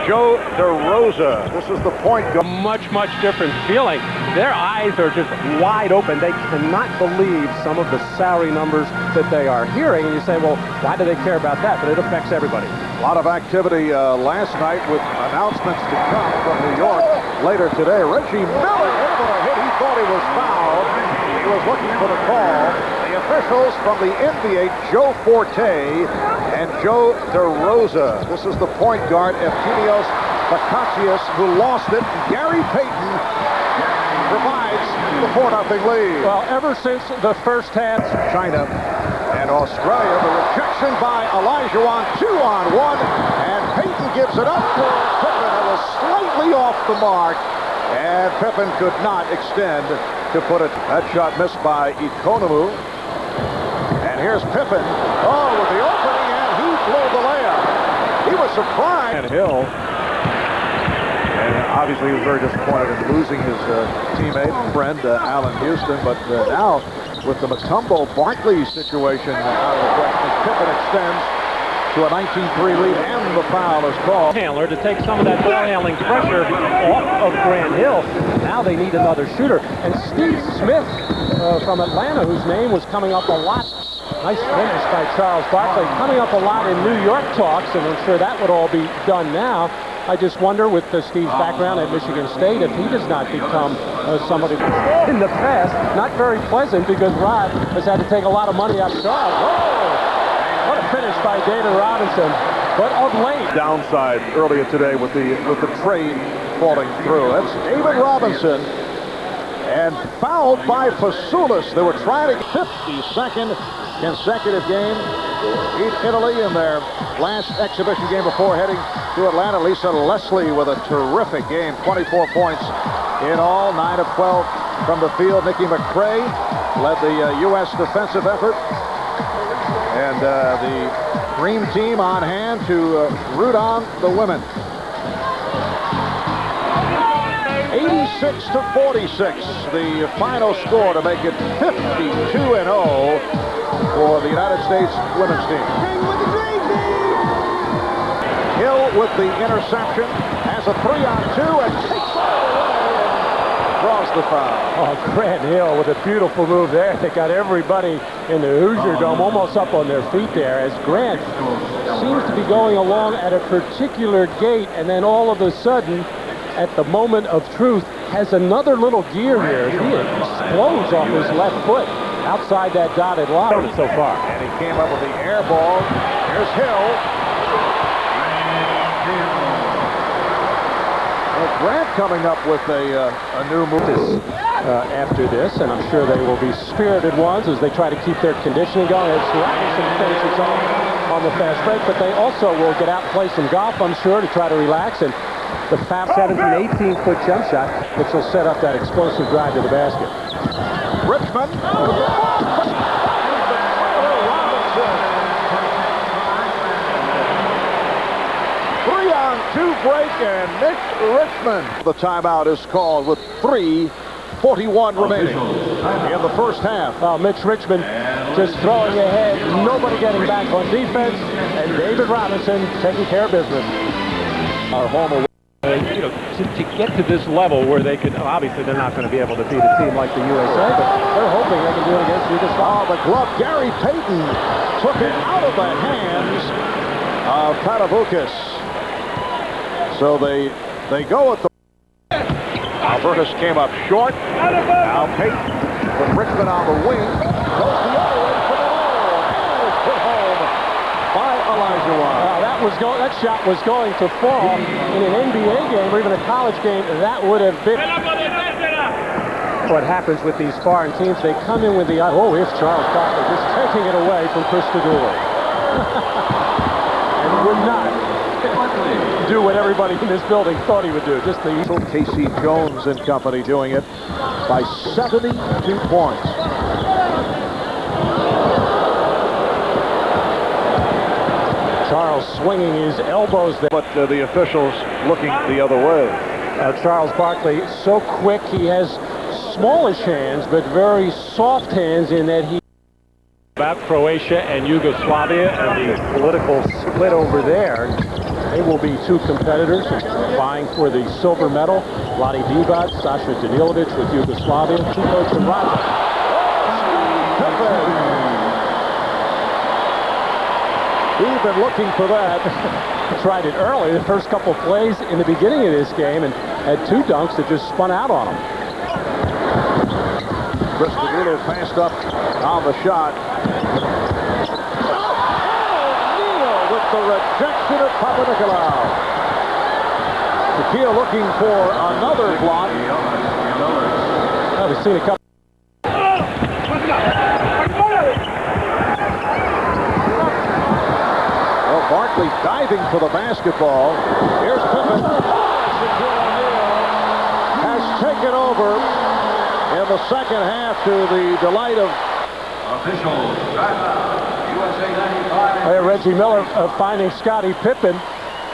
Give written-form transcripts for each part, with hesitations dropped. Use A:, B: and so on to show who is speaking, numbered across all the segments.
A: Joe DeRosa. This is the point guard.
B: Much different feeling. Their eyes are just wide open. They cannot believe some of the salary numbers that they are hearing. And you say, well, why do they care about that? But it affects everybody.
A: A lot of activity last night with announcements to come from New York later today. Reggie Miller able to hit. He thought he was fouled. He was looking for the call. The officials from the NBA, Joe Forte and Joe DeRosa. This is the point guard, Eftimios Bakatsias, who lost it. Gary Payton provides the 4-0 lead.
B: Well, ever since the first half.
A: China and Australia, the rejection by Olajuwon, 2-on-1, and Payton gives it up for Pippen. It was slightly off the mark, and Pippen could not extend to put it. That shot missed by Economou. And here's Pippen. Oh, with the opening, and he blew the layup. He was surprised. And Hill. And obviously he was very disappointed in losing his teammate, friend, Allen Houston. But now, with the Mutombo-Barkley situation out of the question, Pippen extends to a 19-3 lead, and the foul is called.
B: Handler to take some of that ball handling pressure off of Grant Hill. Now they need another shooter. And Steve Smith from Atlanta, whose name was coming up a lot. Nice finish by Charles Barkley. Coming up a lot in New York talks, and I'm sure that would all be done now. I just wonder, with Steve's background at Michigan State, if he does not become somebody in the past, not very pleasant, because Rod has had to take a lot of money out of Charles. Whoa! What a finish by David Robinson. But of late,
A: downside earlier today with the trade falling through. That's David Robinson, and fouled by Fasoulis. They were trying to get 52nd consecutive game. Beat Italy in their last exhibition game before heading to Atlanta. Lisa Leslie with a terrific game, 24 points in all, 9 of 12 from the field. Nikki McCray led the U.S. defensive effort, and the Dream Team on hand to root on the women. 86-46, the final score to make it 52-0 for the United States women's team. Hill with the interception, has a 3-on-2, and takes all the way, draws the foul.
B: Oh, Grant Hill with a beautiful move there. They got everybody in the Hoosier Dome almost up on their feet there, as Grant seems to be going along at a particular gait, and then all of a sudden, at the moment of truth, has another little gear here. He explodes off his left foot outside that dotted line so far.
A: And he came up with the air ball. Here's Hill. Well, Grant coming up with a new move
B: after this, and I'm sure they will be spirited ones as they try to keep their conditioning going. As Robinson finishes on the fast break, but they also will get out and play some golf, I'm sure, to try to relax. And the 17, 18-foot jump shot, which will set up that explosive drive to the basket.
A: Richmond with the Robinson. 3-on-2 break, and Mitch Richmond. The timeout is called with 3:41 remaining in the first half.
B: Mitch Richmond just throwing ahead, nobody getting back on defense, and David Robinson taking care of business. Our home away. To get to this level where they could, obviously they're not going to be able to beat a team like the USA, but they're hoping they can do it against Yugoslavia.
A: The glove, Gary Payton took it out of the hands of Kataboukis. So they go at the... Albertus came up short. Now Payton with Richmond on the wing. Goes the other way for the ball. That was put home by Olajuwon.
B: That shot was going to fall in an NBA game or even a college game. That would have been what happens with these foreign teams. They come in with the here's Charles Barkley just taking it away from Chris Dooley. And would not do what everybody in this building thought he would do. Just the
A: Casey Jones and company doing it by 72 points.
B: Charles swinging his elbows there.
A: But the officials looking the other way.
B: Charles Barkley, so quick. He has smallish hands, but very soft hands in that he... About Croatia and Yugoslavia and the political split over there. They will be two competitors vying for the silver medal. Vlade Divac, Sasha Danilovic with Yugoslavia, Kukoc and Roger.
A: He's been looking for that.
B: Tried it early, the first couple plays in the beginning of this game, and had two dunks that just spun out on him.
A: Cristodulo passed up on the shot. With the rejection of Papanikolaou. Shaquille looking for another block.
B: Well, we've seen a couple.
A: Well, Barkley diving for the basketball. Here's Pippen. Shaquille O'Neal has taken over in the second half to the delight of
C: officials.
B: Hey, Reggie Miller finding Scottie Pippen,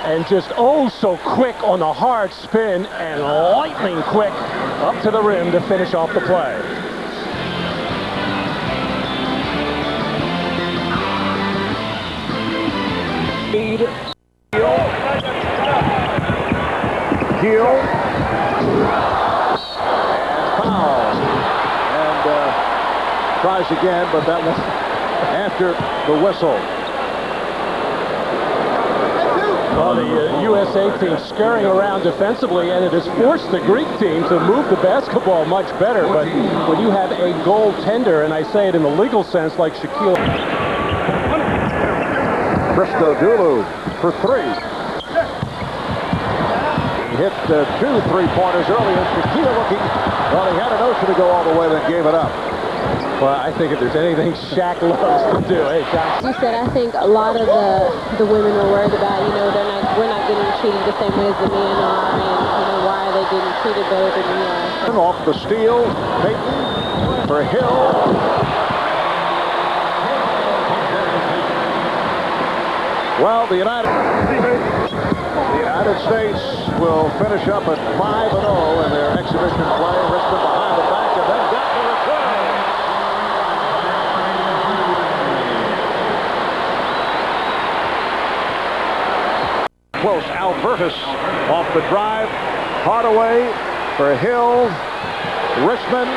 B: and just so quick on the hard spin and lightning quick up to the rim to finish off the play.
A: Heel and foul, and tries again, but that was after the whistle.
B: Well, the USA team scurrying around defensively, and it has forced the Greek team to move the basketball much better. But when you have a goaltender, and I say it in the legal sense, like Shaquille.
A: Cristodulo for three. He hit 2 3-pointers earlier. Shaquille looking, well, he had a notion to go all the way, then gave it up.
B: Well, I think if there's anything Shaq loves to do, hey, John.
D: You said, I think a lot of the women are worried about, we're not getting treated the same way as the men are, and, why are they getting treated better than we are. So.
A: Off the steal, Payton for Hill. Well, the United States will finish up at 5-0 in their exhibition play. Richmond behind the back, and then got the return. Close. Albertus off the drive. Hardaway for Hill. Richmond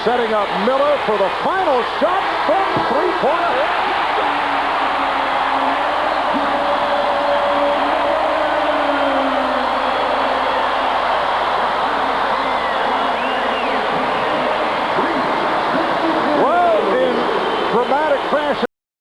A: setting up Miller for the final shot from 3-point line.